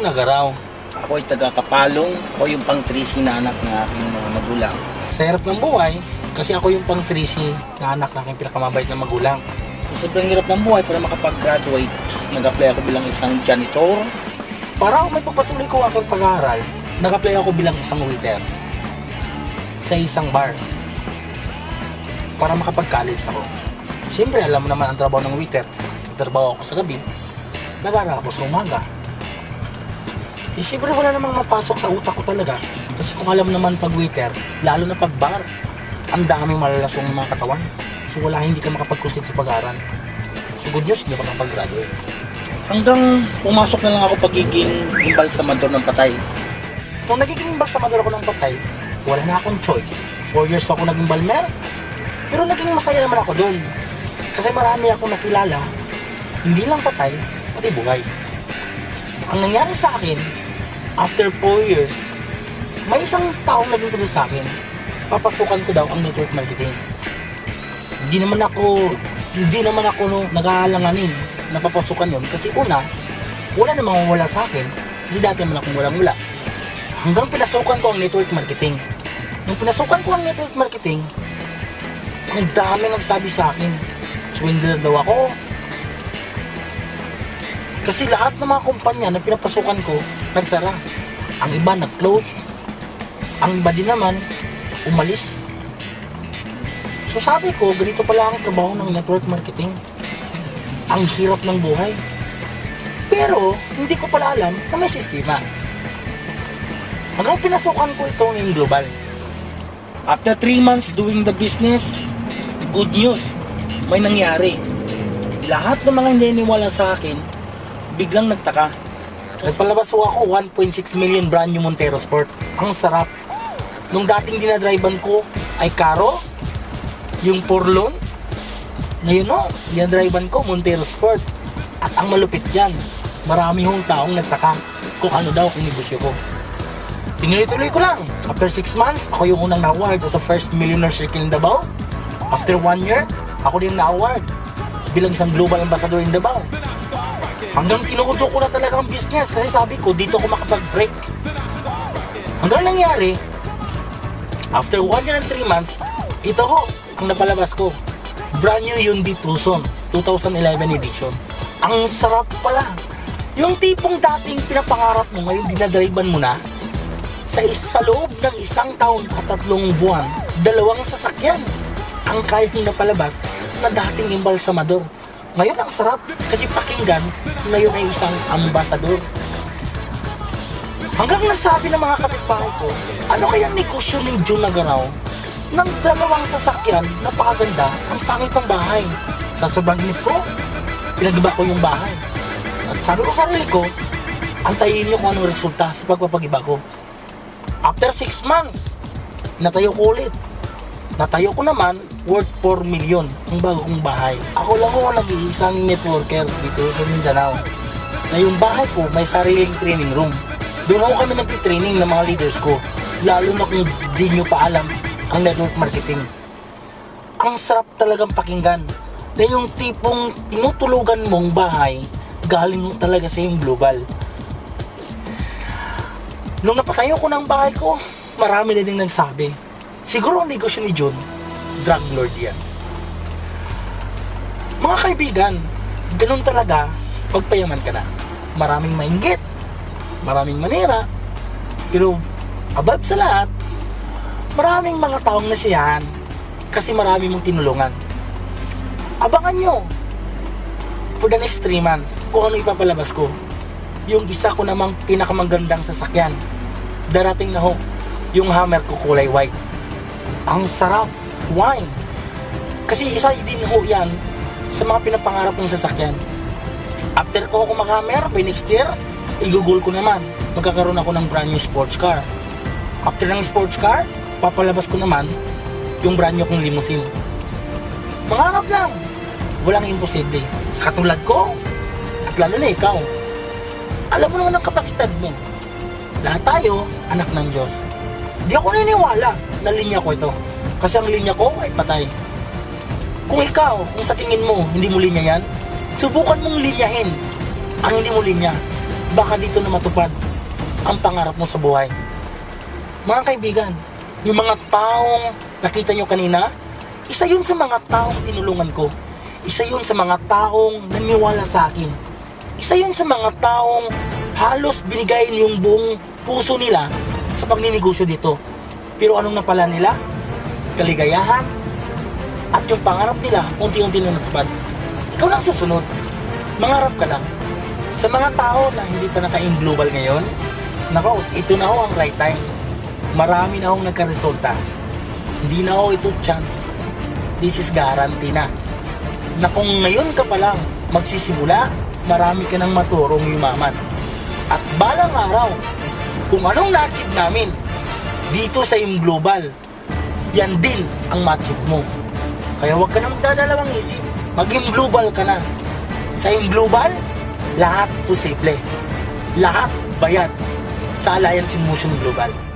June Nagaraw. Ako ay taga-Kapalong. Ako yung pang-3C na anak ng aking mga magulang. Sa hirap ng buhay, kasi ako yung pang 3C na anak ng aking pinakamabait na magulang. So, sobrang hirap ng buhay para makapag-graduate. Nag-apply ako bilang isang janitor. Para ako may pagpatuloy ko aking pag-aaral, nag-apply ako bilang isang waiter sa isang bar para makapag-college ako. Siyempre, alam mo naman ang trabaho ng waiter. Nagtrabaho ako sa gabi, nag-aaral ako sa umaga. Eh, siyempre wala namang mapasok sa utak ko talaga. Kasi kung alam naman pag waiter, lalo na pag bar, ang daming malalasong mga katawan. So wala, hindi ka makapag-concentrate sa pag-aaral. So good news, hindi ako nakapag-graduate. Hanggang pumasok na lang ako pagiging embalsamador ng patay. Nung nagiging embalsamador ako ng patay, wala na akong choice. 4 years ako naging balmer, pero naging masaya naman ako doon. Kasi marami akong nakilala, hindi lang patay, pati buhay. Ang nangyari sa akin, after 4 years, may isang taong naging tuloy sa akin, papasukan ko daw ang network marketing. Hindi naman ako nag-aalanganin na papasukan yun kasi una, wala namang wala sa akin kasi dati naman akong walang-wala. Hanggang pinasukan ko ang network marketing. Nung pinasukan ko ang network marketing, ang dami nagsabi sa akin, swindler daw ako. Kasi lahat ng mga kumpanya na pinapasukan ko, nagsara. Ang iba nag-close. Ang iba din naman, umalis. So sabi ko, ganito pala ang trabaho ng network marketing. Ang hirap ng buhay. Pero, hindi ko pala alam na may sistema. Hanggang pinasukan ko ito ng global. After 3 months doing the business, good news, may nangyari. Lahat ng mga hindi niniwala sa akin, biglang nagtaka. Nagpalabas ko ako 1.6 million brand new Montero Sport. Ang sarap. Nung dating dinadrivean ko ay Caro, yung Porlon. Ngayon dinadrivean ko Montero Sport. At ang malupit dyan, marami hong taong nagtaka kung ano daw ang negosyo ko. Tinuloy-tuloy ko lang. After 6 months, ako yung unang na-award at the first millionaire circle in Davao. After 1 year, ako din na-award bilang isang global ambassador in Davao. Hanggang tinuto ko na talaga ang business kasi sabi ko, dito ako makapag-break. Hanggang nangyari, after 1 year and 3 months, ito ho, ang napalabas ko. Brand new Hyundai Tucson, 2011 edition. Ang sarap pala. Yung tipong dating pinapangarap mo, ngayon dinadrivean mo na, sa loob ng 1 taon at 3 buwan, 2 sasakyan ang kayang napalabas na dating embalsamador. Ngayon ang sarap kasi pakinggan, ngayon ay isang ambasador. Hanggang nasabi ng mga kapitbahay ko, ano kayang negosyo ng June Nagaraw ng 2 sasakyan, napakaganda, ang pangit ng bahay. Sa sobrang inip ko, pinagiba ko yung bahay. At sabi ko sa sarili ko, antayin nyo kung anong resulta sa pagpapagiba ko. After 6 months, natayo ko ulit. Natayo ko naman worth 4 million ang bago kong bahay. Ako lang ho nag-iisang networker dito sa Mindanao. Na yung bahay ko may sariling training room. Doon ako kami nagtitraining ng mga leaders ko. Lalo na kung di nyo pa alam ang network marketing. Ang sarap talagang pakinggan. Na yung tipong tinutulugan mong bahay, galing mo talaga sa yung global. Nung napatayo ko ng bahay ko, marami na din nagsabi, siguro ang negosyo ni June, drug lord yan. Mga kaibigan, ganun talaga pagpayaman ka na. Maraming mainggit, maraming manira, pero above sa lahat, maraming mga taong nasiyahan kasi marami mong tinulungan. Abangan nyo for the next 3 months kung ano ipapalabas ko. Yung isa ko namang pinakamagandang sasakyan, darating na ho, yung Hammer ko kulay white. Ang sarap, wine. Kasi isa din ho yan sa mga pinapangarap ng sasakyan. After ko ako mag-Hammer, by next year, igugol ko naman. Magkakaroon ako ng brand new sports car. After ng sports car, papalabas ko naman yung brand new kong limousine. Mangarap lang, walang imposible. Sa katulad ko, at lalo na ikaw. Alam mo naman ang kapasidad mo. Lahat tayo, anak ng Diyos. Di ako naniniwala na linya ko ito. Kasi ang linya ko ay patay. Kung ikaw, kung sa tingin mo, hindi mo linya yan, subukan mong linyahin ang hindi mo linya. baka dito na matupad ang pangarap mo sa buhay. Mga kaibigan, yung mga taong nakita nyo kanina, isa yun sa mga taong tinulungan ko. Isa yun sa mga taong naniwala sa akin. Isa yun sa mga taong halos binigay yung buong puso nila sa pagninegosyo dito. Pero anong napala nila? Kaligayahan at yung pangarap nila unti-unti na natupad. Ikaw lang susunod. Mangarap ka lang. Sa mga tao na hindi pa naka-aim global ngayon, nako, ito na ho ang right time. Marami na hong nagkaresulta. Hindi na ho ito chance. This is guarantee na. Na kung ngayon ka pa lang magsisimula, marami ka nang maturong yumaman. At balang araw, kung anong na-achieve namin dito sa Aim Global, yan din ang ma-achieve mo. Kaya huwag ka na magdadalawang isip. Mag-Aim Global ka na. Sa Aim Global, lahat posible. Lahat bayad sa Alliance in Motion Global.